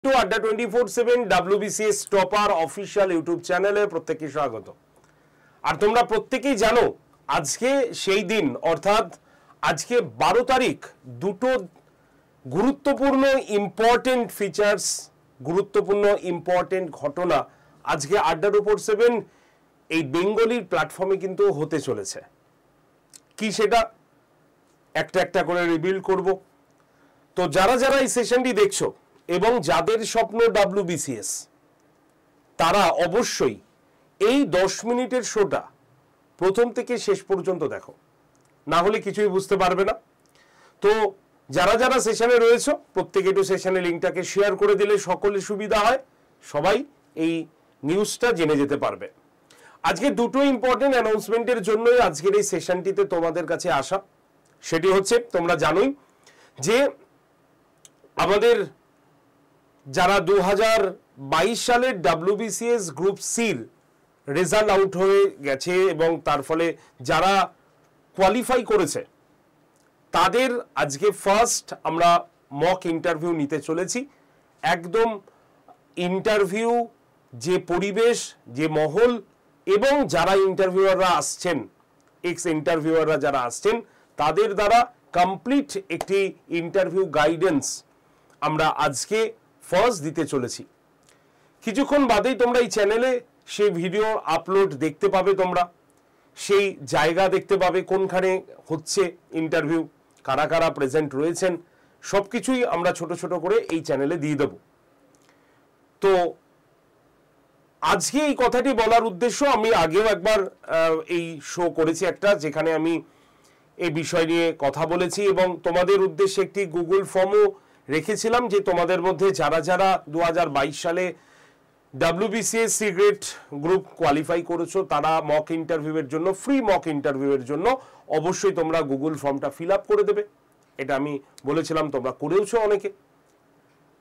Two আড্ডা 24/7 WBCS topper official YouTube চ্যানেলে প্রত্যেককে স্বাগত। আর তোমরা প্রত্যেকেই জানো আজকে সেই দিন, অর্থাৎ আজকে 12 তারিখ, দুটো গুরুত্বপূর্ণ ইম্পর্টেন্ট ফিচার্স, গুরুত্বপূর্ণ ইম্পর্টেন্ট ঘটনা আজকে আড্ডা 24/7 এই বেঙ্গলির প্ল্যাটফর্মে কিন্তু হতে চলেছে। কি সেটা একটা একটা করে রিভিল করব। তো যারা যারা এই সেশনটি দেখছো এবং যাদের স্বপ্ন WBCS, তারা অবশ্যই এই 10 মিনিটের শোটা প্রথম থেকে শেষ পর্যন্ত দেখো, না হলে কিছুই বুঝতে পারবে না। তো যারা যারা সেশনে রয়েছে প্রত্যেকে একটু সেশনের লিঙ্কটাকে শেয়ার করে দিলে সকলের সুবিধা হয়, সবাই এই নিউজটা জেনে যেতে পারবে। আজকে দুটো ইম্পর্টেন্ট অ্যানাউন্সমেন্টের জন্যই আজকের এই সেশনটিতে তোমাদের কাছে আসা। সেটি হচ্ছে, তোমরা জানোই যে আমাদের যারা 2022 সালের WBCS গ্রুপ সির রেজাল্ট আউট হয়ে গেছে এবং তার ফলে যারা কোয়ালিফাই করেছে তাদের আজকে ফার্স্ট আমরা মক ইন্টারভিউ নিতে চলেছি। একদম ইন্টারভিউ যে পরিবেশ, যে মহল এবং যারা ইন্টারভিউয়াররা আসছেন, এক্স ইন্টারভিউয়াররা যারা আসছেন, তাদের দ্বারা কমপ্লিট একটি ইন্টারভিউ গাইডেন্স আমরা আজকে ফার্স্ট দিতে চলেছি। কিছুক্ষণ বাদেই তোমরা এই চ্যানেলে সেই ভিডিও আপলোড দেখতে পাবে, তোমরা সেই জায়গা দেখতে পাবে কোনখানে হচ্ছে ইন্টারভিউ, কারা কারা প্রেজেন্ট রয়েছেন, সব কিছুই আমরা ছোট ছোট করে এই চ্যানেলে দিয়ে দেব। তো আজকে এই কথাটি বলার উদ্দেশ্য, আমি আগেও একবার এই শো করেছি একটা, যেখানে আমি এই বিষয় নিয়ে কথা বলেছি এবং তোমাদের উদ্দেশ্যে একটি গুগল ফর্মও রেখেছিলাম যে তোমাদের মধ্যে যারা যারা 2022 সালে WBCS সিগ্রেট গ্রুপ কোয়ালিফাই করেছো, তারা মক ইন্টারভিউয়ের জন্য, ফ্রি মক ইন্টারভিউয়ের জন্য অবশ্যই তোমরা গুগল ফর্মটা ফিল আপ করে দেবে। এটা আমি বলেছিলাম, তোমরা করেওছো অনেকে।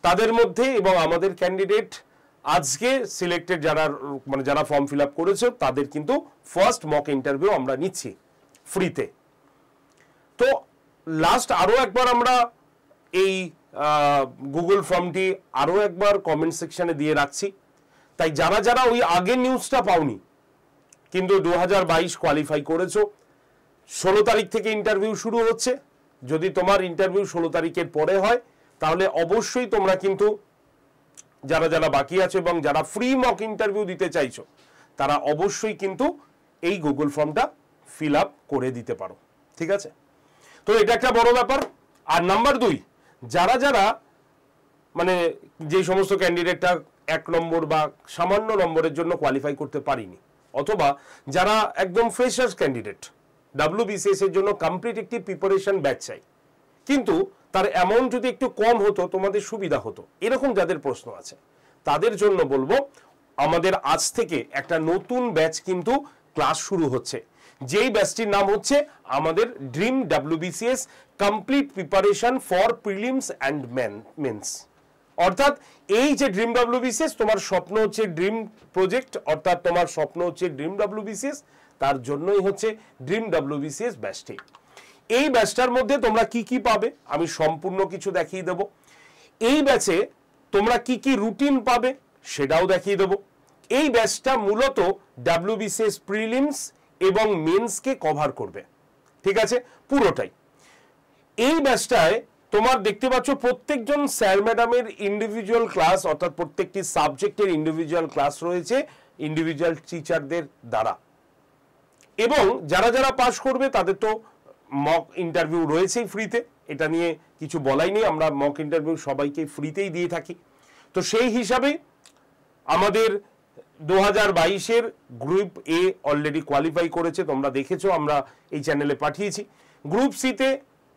তাদের মধ্যে এবং আমাদের ক্যান্ডিডেট আজকে সিলেক্টেড যারা, মানে যারা ফর্ম ফিল আপ করেছো, তাদের কিন্তু ফার্স্ট মক ইন্টারভিউ আমরা নিচ্ছি ফ্রিতে। তো লাস্ট আরও একবার আমরা এই গুগল ফর্মটি আরও একবার কমেন্ট সেকশনে দিয়ে রাখছি। তাই যারা যারা ওই আগের নিউজটা পাওনি কিন্তু 2022 কোয়ালিফাই করেছো, 16 তারিখ থেকে ইন্টারভিউ শুরু হচ্ছে। যদি তোমার ইন্টারভিউ 16 তারিখের পরে হয়, তাহলে অবশ্যই তোমরা কিন্তু যারা যারা বাকি আছো এবং যারা ফ্রি মক ইন্টারভিউ দিতে চাইছো, তারা অবশ্যই কিন্তু এই গুগল ফর্মটা ফিল আপ করে দিতে পারো। ঠিক আছে? তো এটা একটা বড় ব্যাপার। আর নাম্বার 2, যারা যারা মানে যে সমস্ত ক্যান্ডিডেটটা 1 নম্বর বা সামান্য নম্বরের জন্য কোয়ালিফাই করতে পারিনি, অথবা যারা একদম ফ্রেশার্স ক্যান্ডিডেট, WBCS এর জন্য কমপ্লিট একটি প্রিপারেশন ব্যাচ চাই, কিন্তু তার অ্যামাউন্ট যদি একটু কম হতো তোমাদের সুবিধা হতো, এরকম যাদের প্রশ্ন আছে, তাদের জন্য বলবো আমাদের আজ থেকে একটা নতুন ব্যাচ কিন্তু ক্লাস শুরু হচ্ছে। যেই ব্যাচটির নাম হচ্ছে আমাদের dream WBCS complete preparation for prelims and men's. অর্থাৎ এই যে ড্রিম WBCS, তোমার স্বপ্ন হচ্ছে ড্রিম প্রজেক্ট, অর্থাৎ তোমার স্বপ্ন হচ্ছে ড্রিম WBCS, তার জন্যই হচ্ছে ড্রিম WBCS ব্যাচটি। এই ব্যাচটার মধ্যে তোমরা কি কি পাবে আমি সম্পূর্ণ কিছু দেখিয়ে দেব। এই ব্যাচে তোমরা কি কি রুটিন পাবে সেটাও দেখিয়ে দেব। এই ব্যাচটা মূলত WBCS প্রিলিমস এবং মেন্সকে কভার করবে। ঠিক আছে? পুরোটাই। এই ব্যাচটায় তোমার দেখতে পাচ্ছ প্রত্যেকজন স্যার ম্যাডামের ইন্ডিভিজুয়াল ক্লাস, অর্থাৎ প্রত্যেকটি সাবজেক্টের ইন্ডিভিজুয়াল ক্লাস রয়েছে ইন্ডিভিজুয়াল টিচারদের দ্বারা। এবং যারা যারা পাস করবে তাদের তো মক ইন্টারভিউ রয়েছেই ফ্রিতে, এটা নিয়ে কিছু বলাই নেই, আমরা মক ইন্টারভিউ সবাইকে ফ্রিতেই দিয়ে থাকি। তো সেই হিসাবে আমাদের 2022-এর গ্রুপ এ অলরেডি কোয়ালিফাই করেছে, তোমরা দেখেছো, আমরা এই চ্যানেলে পাঠিয়েছি। গ্রুপ সিতে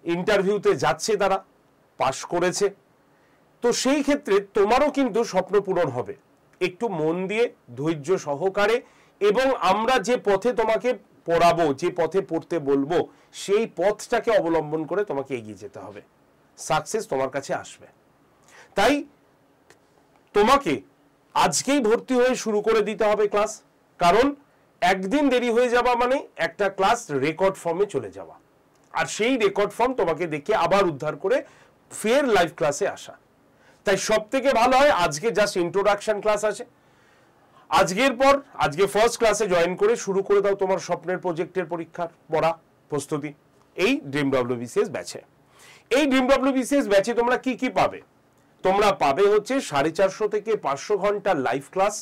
ইন্টারভিউতে যাচ্ছে, তারা পাস করেছে। তো সেই ক্ষেত্রে তোমারও কিন্তু স্বপ্ন পূরণ হবে, একটু মন দিয়ে ধৈর্য সহকারে, এবং আমরা যে পথে তোমাকে পড়াবো, যে পথে পড়তে বলবো, সেই পথটাকে অবলম্বন করে তোমাকে এগিয়ে যেতে হবে। সাকসেস তোমার কাছে আসবে। তাই তোমাকে আজকেই ভর্তি হয়ে শুরু করে দিতে হবে ক্লাস, কারণ একদিন দেরি হয়ে যাওয়া মানে একটা ক্লাস রেকর্ড ফর্মে চলে যাওয়া, আর সেই রেকর্ড ফর্ম তোমাকে দেখে আবার উদ্ধার করে ফের লাইভ ক্লাসে আসা। তাই সব থেকে ভালো হয় আজকে জাস্ট ইন্ট্রোডাকশন ক্লাস আছে, আজকের পর আজকে ফার্স্ট ক্লাসে জয়েন করে শুরু করে দাও তোমার স্বপ্নের প্রজেক্টের পরীক্ষার পড়া প্রস্তুতি এই ড্রিম ডব্লিউবিসিএস ব্যাচে। এই ড্রিম ডব্লিউবিসিএস ব্যাচে তোমরা কি কি পাবে? তোমরা পাবে হচ্ছে 450 থেকে 500 ঘন্টা লাইভ ক্লাস,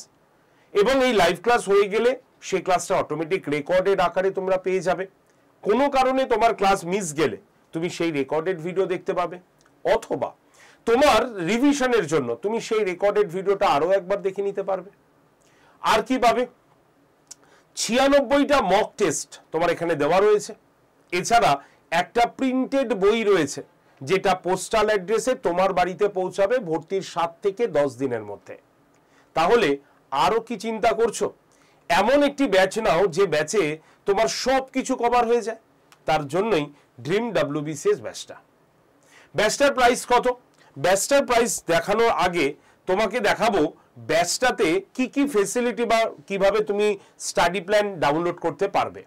এবং এই লাইভ ক্লাস হয়ে গেলে সেই ক্লাসটা অটোমেটিক রেকর্ডেড আকারে তোমরা পেয়ে যাবে। কোনো কারণে তোমার ক্লাস মিস গেলে তুমি সেই রেকর্ডেড ভিডিও দেখতে পাবে, অথবা তোমার রিভিশনের জন্য তুমি সেই রেকর্ডেড ভিডিওটা আরো একবার দেখে নিতে পারবে। আর কি পাবে? 96টা মক টেস্ট তোমার এখানে দেওয়া রয়েছে। এছাড়া একটা প্রিন্টেড বই রয়েছে যেটা পোস্টাল অ্যাড্রেসে তোমার বাড়িতে পৌঁছাবে ভর্তির 7 থেকে 10 দিনের মধ্যে। তাহলে আরো কি চিন্তা করছো? এমন একটি ব্যাচ নাও যে ব্যাচে তোমার সব কিছু কভার হয়ে যায়। তার জন্যই ড্রিম ডব্লিউবিসিএস ব্যাচটা। ব্যাচটার প্রাইস কত? ব্যাচটার প্রাইস দেখানোর আগে তোমাকে দেখাবো ব্যাচটাতে কি কি ফেসিলিটি বা কিভাবে তুমি স্টাডি প্ল্যান ডাউনলোড করতে পারবে।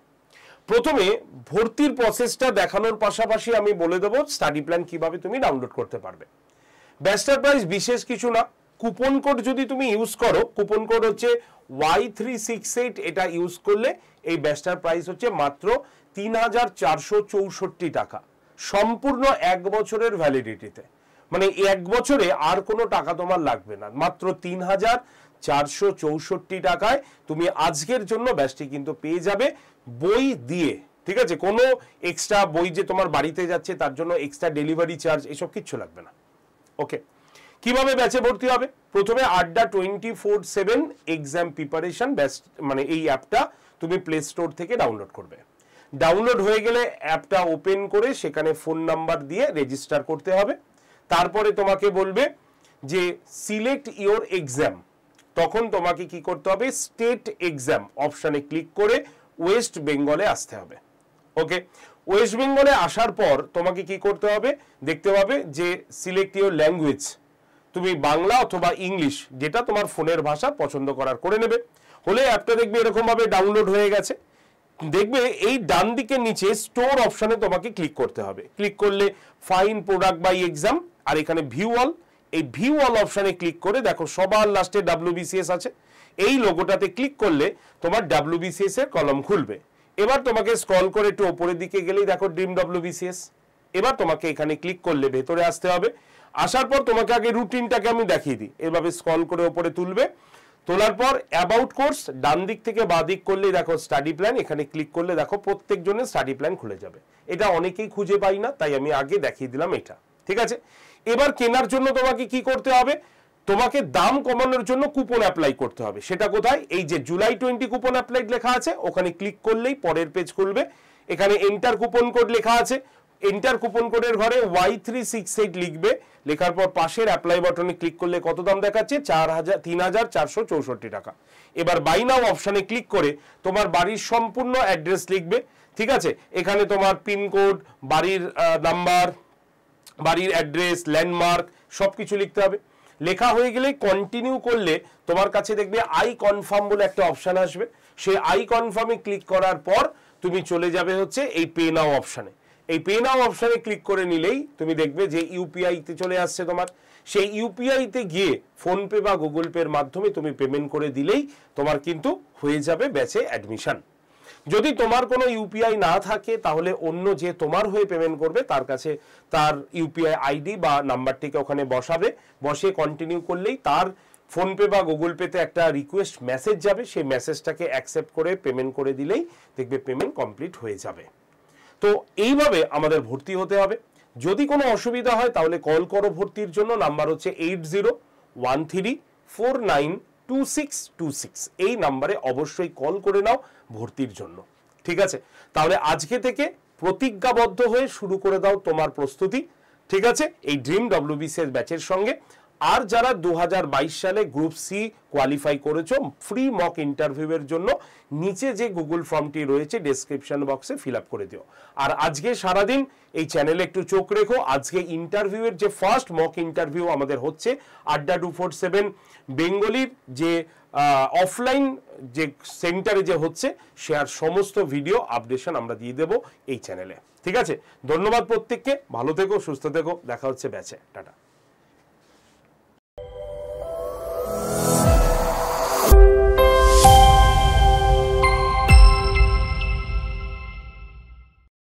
প্রথমে ভর্তির প্রসেসটা দেখানোর পাশাপাশি আমি বলে দেবো স্টাডি প্ল্যান কিভাবে তুমি ডাউনলোড করতে পারবে। ব্যাচটার প্রাইস বিশেষ কিছু না, কুপন কোড যদি তুমি ইউজ করো, কুপন কোড হচ্ছে Y368, এটা ইউজ করলে এই ব্যাচটার প্রাইস হচ্ছে মাত্র 3464 টাকা, সম্পূর্ণ 1 বছরের ভ্যালিডিটিতে। মানে 1 বছরে আর কোনো টাকা তোমার লাগবে না, মাত্র 3464 টাকায় তুমি আজকের জন্য ব্যাচটি কিন্তু পেয়ে যাবে বই দিয়ে। ঠিক আছে, কোনো এক্সট্রা বই যে তোমার বাড়িতে যাচ্ছে তার জন্য এক্সট্রা ডেলিভারি চার্জ এসব কিচ্ছু লাগবে না। ওকে, কিভাবে ব্যাচে ভর্তি হবে? প্রথমে আড্ডা 24/7 এক্সাম প্রিপারেশন ব্যাচ, মানে এই অ্যাপটা তুমি প্লে স্টোর থেকে ডাউনলোড করবে। ডাউনলোড হয়ে গেলে অ্যাপটা ওপেন করে সেখানে ফোন নাম্বার দিয়ে রেজিস্টার করতে হবে। তারপরে তোমাকে বলবে যে সিলেক্ট ইওর এক্সাম, তখন তোমাকে কি করতে হবে? স্টেট এক্সাম অপশানে ক্লিক করে ওয়েস্ট বেঙ্গলে আসতে হবে। ওকে, ওয়েস্ট বেঙ্গলে আসার পর তোমাকে কি করতে হবে? দেখতে পাবে যে সিলেক্ট ইওর ল্যাঙ্গুয়েজ, তুমি বাংলা অথবা ইংলিশ যেটা তোমার ফোনের ভাষা পছন্দ করার করে নেবে। হলে অ্যাপটা দেখবে এরকম ভাবে ডাউনলোড হয়ে গেছে। দেখবে এই ডান দিকের নিচে স্টোর অপশনে তোমাকে ক্লিক করতে হবে। ক্লিক করলে ফাইন প্রোডাক্ট বাই এক্সাম, আর এখানে ভিউ অল, এই ভিউ অল অপশনে ক্লিক করে দেখো সবার লাস্টে ডব্লিউবিসিএস আছে। এই লোগোটাতে ক্লিক করলে তোমার ডব্লিউবিসিএস এর কলম খুলবে। এবার তোমাকে স্ক্রল করে একটু উপরের দিকে গেলেই দেখো ড্রিম ডব্লিউবিসিএস। এবার তোমাকে এখানে ক্লিক করলে ভেতরে আসতে হবে। আসার পর তোমাকে আগে রুটিনটাকে আমি দেখিয়ে দিই। এভাবে স্ক্রল করে উপরে তুলবে, তোলার পর অ্যাবাউট কোর্স ডান দিক থেকে বাঁ দিক করলেই দেখো স্টাডি প্ল্যান, এখানে ক্লিক করলে দেখো প্রত্যেক জনের স্টাডি প্ল্যান খুলে যাবে। এটা অনেকেই খুঁজে পাই না, তাই আমি আগে দেখিয়ে দিলাম এটা। ঠিক আছে, এবার কেনার জন্য তোমাকে কি করতে হবে? তোমাকে দাম কমানোর জন্য কুপন অ্যাপ্লাই করতে হবে। সেটা কোথায়? এই যে জুলাই 20 কুপন অ্যাপ্লাইড লেখা আছে, ওখানে ক্লিক করলেই পরের পেজ খুলবে। এখানে এন্টার কুপন কোড লেখা আছে, এন্টার কুপন কোডের ঘরে Y368 লিখবে। লেখার পর পাশের অ্যাপ্লাই বাটনে ক্লিক করলে কত দাম দেখাচ্ছে? 3464 টাকা। এবার বাই নাও অপশনে ক্লিক করে তোমার বাড়ির সম্পূর্ণ অ্যাড্রেস লিখবে। ঠিক আছে, এখানে তোমার পিনকোড, বাড়ির নাম্বার, বাড়ির অ্যাড্রেস, ল্যান্ডমার্ক সবকিছু লিখতে হবে। লেখা হয়ে গেলে কন্টিনিউ করলে তোমার কাছে দেখবে আই কনফার্ম বলে একটা অপশন আসবে। সেই আই কনফার্মে ক্লিক করার পর তুমি চলে যাবে হচ্ছে এই পে নাও অপশনে। এই পে নাও অপশনে ক্লিক করে নিলেই তুমি দেখবে যে ইউপিআইতে চলে আসছে তোমার। সেই ইউপিআইতে গিয়ে ফোনপে বা গুগল পের মাধ্যমে তুমি পেমেন্ট করে দিলেই তোমার কিন্তু হয়ে যাবে ব্যাচে অ্যাডমিশন। যদি তোমার কোনো ইউপিআই না থাকে তাহলে অন্য যে তোমার হয়ে পেমেন্ট করবে তার কাছে তার ইউপিআই আইডি বা নাম্বারটিকে ওখানে বসাবে, বসে কন্টিনিউ করলেই তার ফোনপে বা গুগল পেতে একটা রিকোয়েস্ট মেসেজ যাবে। সেই মেসেজটাকে অ্যাকসেপ্ট করে পেমেন্ট করে দিলেই দেখবে পেমেন্ট কমপ্লিট হয়ে যাবে। তো এইভাবে আমাদের ভর্তি হতে হবে। যদি কোনো অসুবিধা হয় তাহলে কল করো ভর্তির জন্য। নাম্বার হচ্ছে 8013492626। এই নাম্বারে অবশ্যই কল করে নাও ভর্তির জন্য। ঠিক আছে, তাহলে আজকে থেকে প্রতিজ্ঞাবদ্ধ হয়ে শুরু করে দাও তোমার প্রস্তুতি। ঠিক আছে, এই ড্রিম ডব্লিউবিসিএস ব্যাচের সঙ্গে। আর যারা 2022 সালে গ্রুপ সি কোয়ালিফাই করেছো, ফ্রি মক ইন্টারভিউয়ের জন্য নিচে যে গুগল ফর্মটি রয়েছে ডেসক্রিপশন বক্সে ফিল আপ করে দিও। আর আজকে সারাদিন এই চ্যানেলে একটু চোখ রেখো। আজকে ইন্টারভিউয়ের যে ফার্স্ট মক ইন্টারভিউ আমাদের হচ্ছে আড্ডা 247 বেঙ্গলির যে অফলাইন যে সেন্টারে যে হচ্ছে, সে আর সমস্ত ভিডিও আপডেশন আমরা দিয়ে দেবো এই চ্যানেলে। ঠিক আছে, ধন্যবাদ প্রত্যেককে, ভালো থেকো, সুস্থ থেকো, দেখা হচ্ছে ব্যাচে, টাটা।